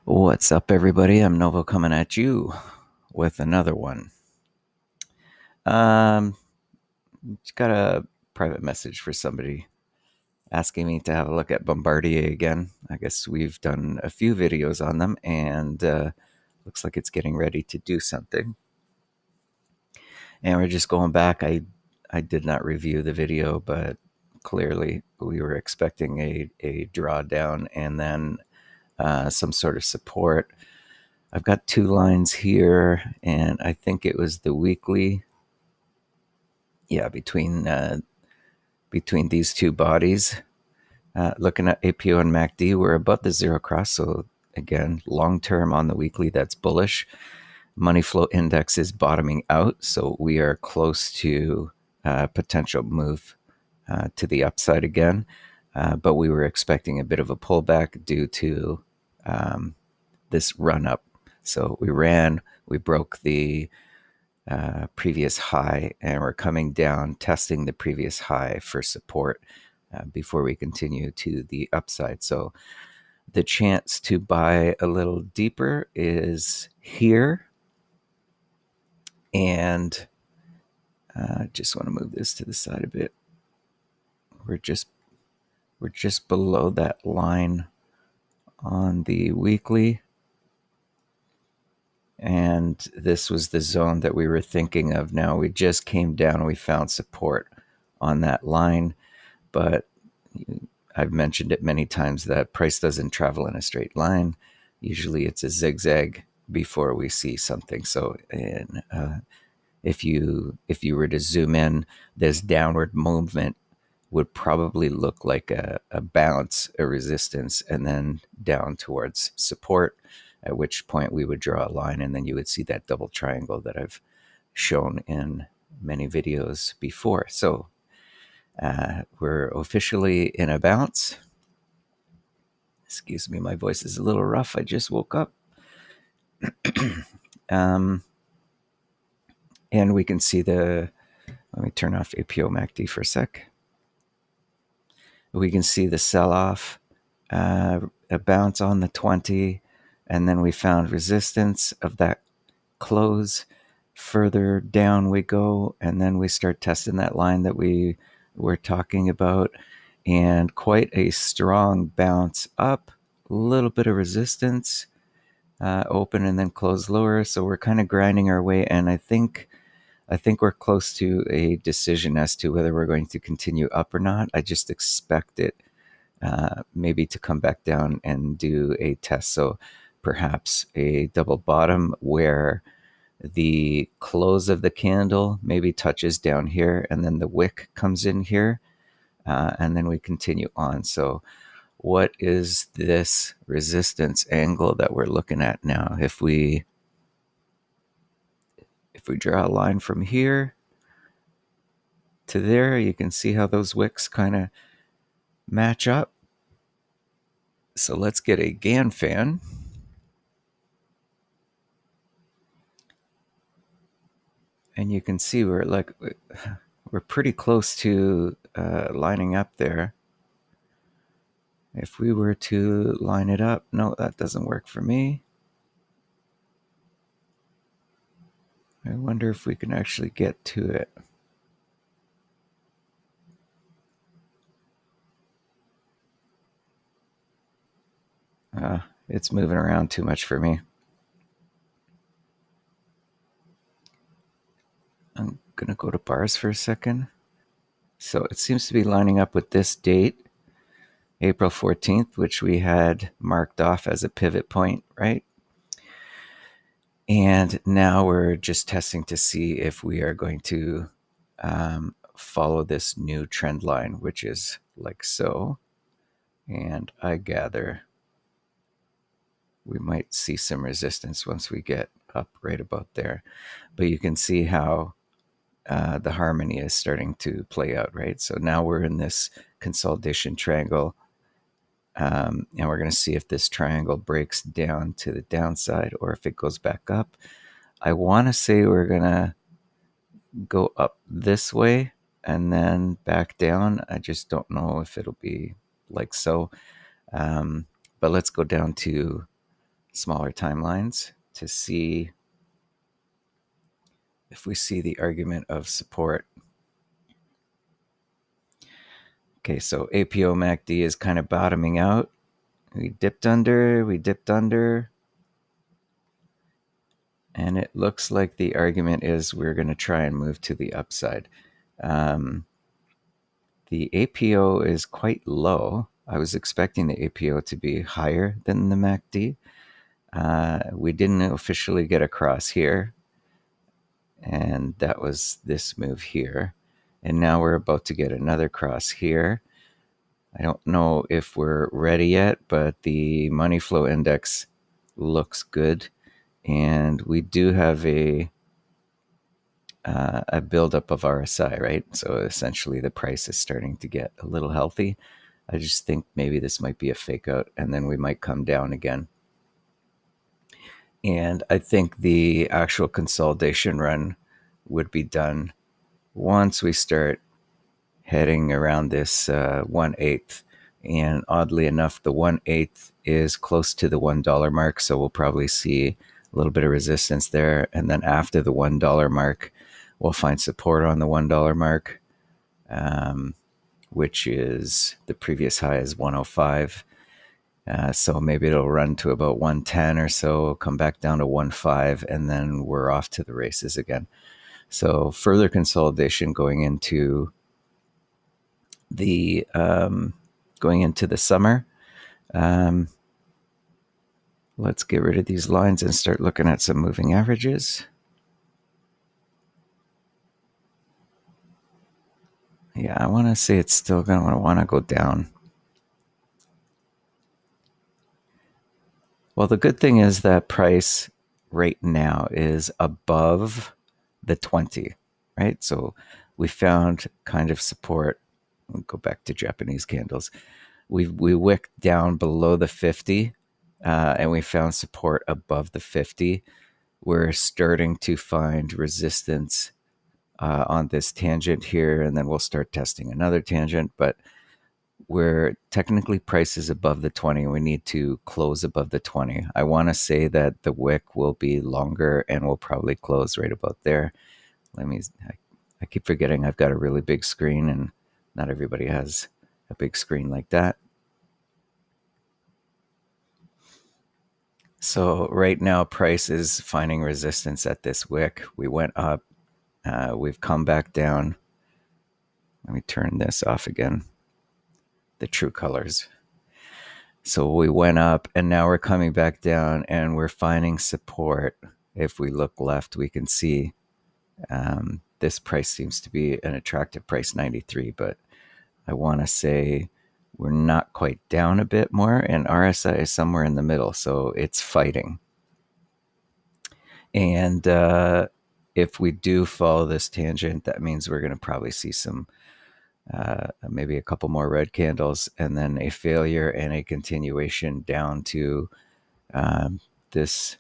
What's up, everybody? I'm Novo coming at you with another one. Um, just got a private message for somebody asking me to have a look at Bombardier again. I guess we've done a few videos on them, and looks like it's getting ready to do something. And we're just going back. I did not review the video, but clearly we were expecting a drawdown and then some sort of support. I've got two lines here, and I think it was the weekly. Yeah, between these two bodies. Looking at APO and MACD, we're above the zero cross. So again, long term on the weekly, that's bullish. Money flow index is bottoming out, so we are close to potential move to the upside again. But we were expecting a bit of a pullback due to this run up. So we broke the previous high, and we're coming down, testing the previous high for support before we continue to the upside. So the chance to buy a little deeper is here, and just want to move this to the side a bit. We're just below that line on the weekly, and this was the zone that we were thinking of. Now we just came down, we found support on that line, but I've mentioned it many times that price doesn't travel in a straight line. Usually it's a zigzag before we see something. So if you were to zoom in, this downward movement would probably look like a bounce, a resistance, and then down towards support, at which point we would draw a line, and then you would see that double triangle that I've shown in many videos before. So we're officially in a bounce. Excuse me, my voice is a little rough. I just woke up. um, and we can see let me turn off APO MACD for a sec. We can see the sell off, a bounce on the 20, and then we found resistance of that close. Further down we go, and then we start testing that line that we were talking about, and quite a strong bounce up, a little bit of resistance, open and then close lower. So we're kind of grinding our way, and I think we're close to a decision as to whether we're going to continue up or not. I just expect it maybe to come back down and do a test. So perhaps a double bottom where the close of the candle maybe touches down here, and then the wick comes in here, and then we continue on. So what is this resistance angle that we're looking at now? If we draw a line from here to there, you can see how those wicks kind of match up. So let's get a Gann fan. And you can see we're pretty close to lining up there. If we were to line it up, no, that doesn't work for me. I wonder if we can actually get to it. It's moving around too much for me. I'm going to go to bars for a second. So it seems to be lining up with this date, April 14th, which we had marked off as a pivot point, right? And now we're just testing to see if we are going to follow this new trend line, which is like so. And I gather we might see some resistance once we get up right about there. But you can see how the harmony is starting to play out, right? So now we're in this consolidation triangle, and we're going to see if this triangle breaks down to the downside or if it goes back up. I want to say we're going to go up this way and then back down. I just don't know if it'll be like so. But let's go down to smaller timelines to see if we see the argument of support. Okay, so APO MACD is kind of bottoming out. We dipped under, and it looks like the argument is we're going to try and move to the upside. The APO is quite low. I was expecting the APO to be higher than the MACD. We didn't officially get across here, and that was this move here. And now we're about to get another cross here. I don't know if we're ready yet, but the money flow index looks good. And we do have a buildup of RSI, right? So essentially the price is starting to get a little healthy. I just think maybe this might be a fake out, and then we might come down again. And I think the actual consolidation run would be done once we start heading around this 1/8. And oddly enough, the 1/8 is close to the $1 mark. So we'll probably see a little bit of resistance there. And then after the $1 mark, we'll find support on the $1 mark, which is the previous high is 105. So maybe it'll run to about 110 or so, come back down to 1.5, and then we're off to the races again. So further consolidation going into the summer. Let's get rid of these lines and start looking at some moving averages. Yeah, I want to say it's still going to want to go down. Well, the good thing is that price right now is above the 20, right? So we found kind of support. We'll go back to Japanese candles. We wicked down below the 50, and we found support above the 50. We're starting to find resistance on this tangent here, and then we'll start testing another tangent. But where technically price is above the 20, we need to close above the 20. I want to say that the wick will be longer and we'll probably close right about there. I keep forgetting I've got a really big screen, and not everybody has a big screen like that. So right now price is finding resistance at this wick. We went up, we've come back down. Let me turn this off again, the true colors. So we went up, and now we're coming back down, and we're finding support. If we look left, we can see this price seems to be an attractive price, 93, but I want to say we're not quite down a bit more, and RSI is somewhere in the middle, so it's fighting. And if we do follow this tangent, that means we're going to probably see some maybe a couple more red candles, and then a failure and a continuation down to this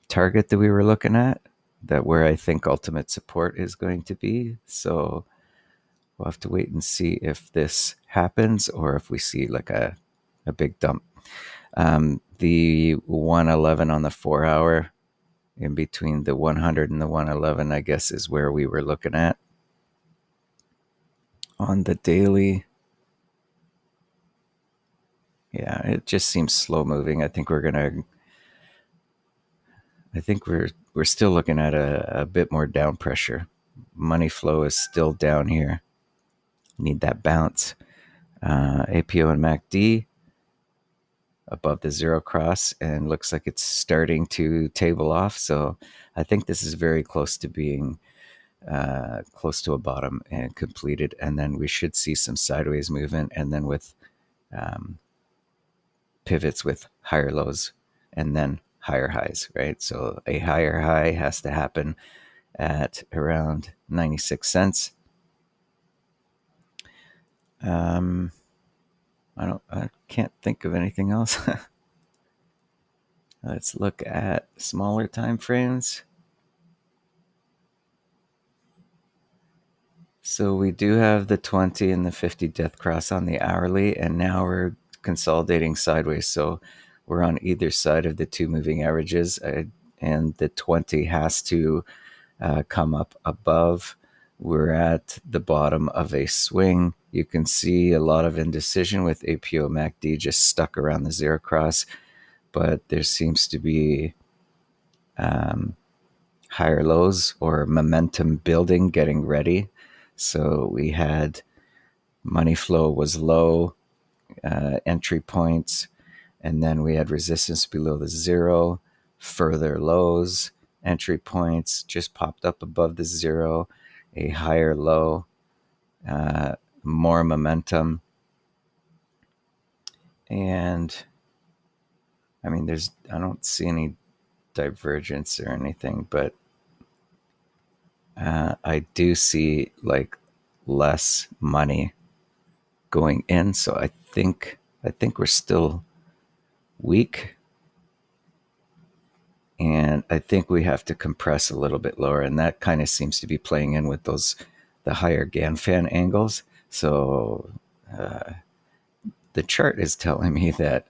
target that we were looking at, that where I think ultimate support is going to be. So we'll have to wait and see if this happens or if we see like a big dump. The 111 on the 4 hour, in between the 100 and the 111, I guess, is where we were looking at. On the daily, yeah, it just seems slow moving. I think we're still looking at a bit more down pressure. Money flow is still down here. Need that bounce. APO and MACD above the zero cross, and looks like it's starting to table off. So I think this is very close to being close to a bottom and completed. And then we should see some sideways movement, and then with pivots with higher lows and then higher highs, right? So a higher high has to happen at around 96 cents. I can't think of anything else. Let's look at smaller time frames. So we do have the 20 and the 50 death cross on the hourly, and now we're consolidating sideways. So we're on either side of the two moving averages, and the 20 has to come up above. We're at the bottom of a swing. You can see a lot of indecision with APO MACD just stuck around the zero cross, but there seems to be higher lows or momentum building, getting ready. So we had money flow was low, entry points, and then we had resistance below the zero, further lows, entry points just popped up above the zero, a higher low, more momentum. And I mean, I don't see any divergence or anything, but I do see like less money going in. So I think we're still weak, and I think we have to compress a little bit lower, and that kind of seems to be playing in with the higher Ganfan angles. So the chart is telling me that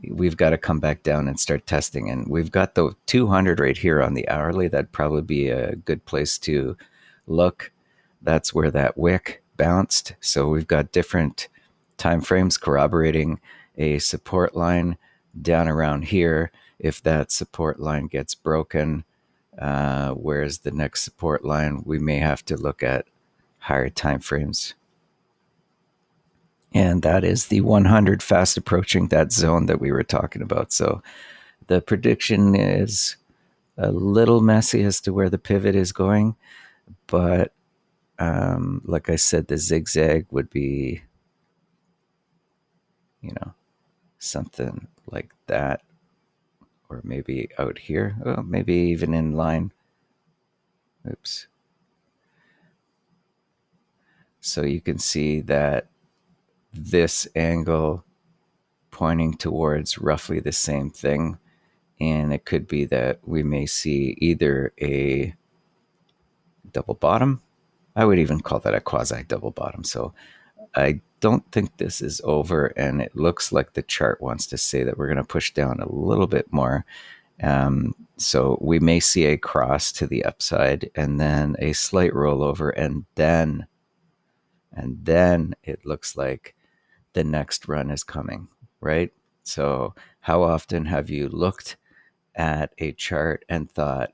we've got to come back down and start testing, and we've got the 200 right here on the hourly. That'd probably be a good place to look. That's where that wick bounced. So we've got different time frames corroborating a support line down around here. If that support line gets broken, where's the next support line? We may have to look at higher time frames. And that is the 100, fast approaching that zone that we were talking about. So the prediction is a little messy as to where the pivot is going, but like I said, the zigzag would be, something like that, or maybe out here. Oh, maybe even in line. Oops. So you can see that this angle pointing towards roughly the same thing. And it could be that we may see either a double bottom. I would even call that a quasi double bottom. So I don't think this is over, and it looks like the chart wants to say that we're going to push down a little bit more. So we may see a cross to the upside and then a slight rollover, and then it looks like the next run is coming, right? So how often have you looked at a chart and thought,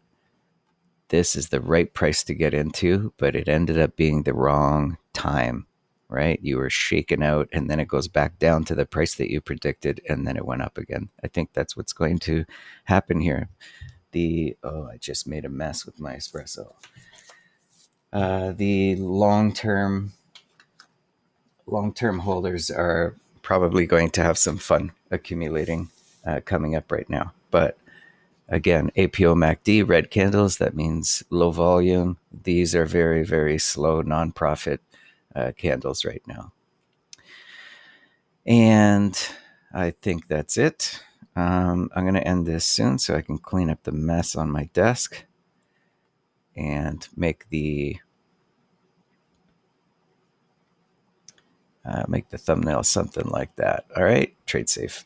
this is the right price to get into, but it ended up being the wrong time, right? You were shaken out, and then it goes back down to the price that you predicted, and then it went up again. I think that's what's going to happen here. I just made a mess with my espresso. The long-term holders are probably going to have some fun accumulating coming up right now. But again, APO MACD, red candles, that means low volume. These are very, very slow, non-profit candles right now. And I think that's it. I'm going to end this soon so I can clean up the mess on my desk and make the thumbnail something like that. All right, trade safe.